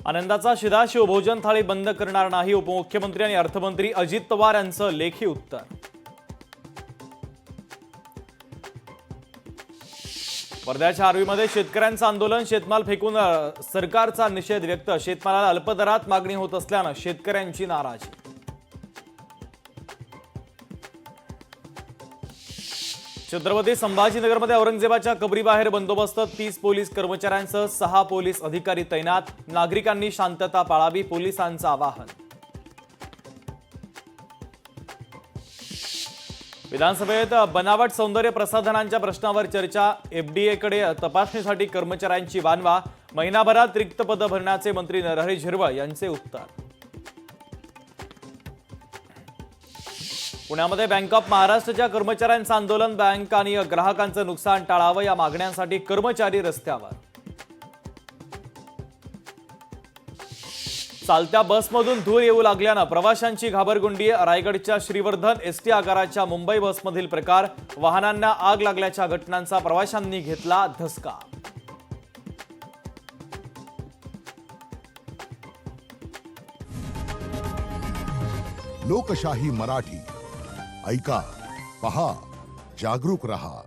आनंदाचा शिधा, शिवभोजन थाळी बंद करणार नाही, उपमुख्यमंत्री आणि अर्थमंत्री अजित पवार यांचं लेखी उत्तर. वर्ध्याच्या आर्वीमध्ये शेतकऱ्यांचं आंदोलन, शेतमाल फेकून सरकारचा निषेध व्यक्त. शेतमालाला अल्पदरात मागणी होत असल्यानं शेतकऱ्यांची नाराजी. छत्रपती संभाजीनगरमध्ये औरंगजेबाच्या कबरीबाहेर बंदोबस्त, 30 पोलीस कर्मचाऱ्यांसह 6 पोलीस अधिकारी तैनात. नागरिकांनी शांतता पाळावी, पोलिसांचं आवाहन. विधानसभेत बनावट सौंदर्य प्रसाधनांच्या प्रश्नावर चर्चा. एफडीएकडे तपासणीसाठी कर्मचाऱ्यांची वानवा. महिनाभरात रिक्त पदं भरण्याचे मंत्री नरहरी झिरवळ यांचे उत्तर. पुण्यामध्ये बँक ऑफ महाराष्ट्रच्या कर्मचाऱ्यांचं आंदोलन. बँक आणि ग्राहकांचं नुकसान टाळावं या मागण्यांसाठी कर्मचारी रस्त्यावर. चालत्या बसमधून धूर येऊ लागल्यानं प्रवाशांची घाबरगुंडी. रायगडच्या श्रीवर्धन एसटी आगाराच्या मुंबई बसमधील प्रकार. वाहनांना आग लागल्याच्या घटनांचा प्रवाशांनी घेतला धसका. लोकशाही मराठी ऐका, पहा, जागरूक रहा.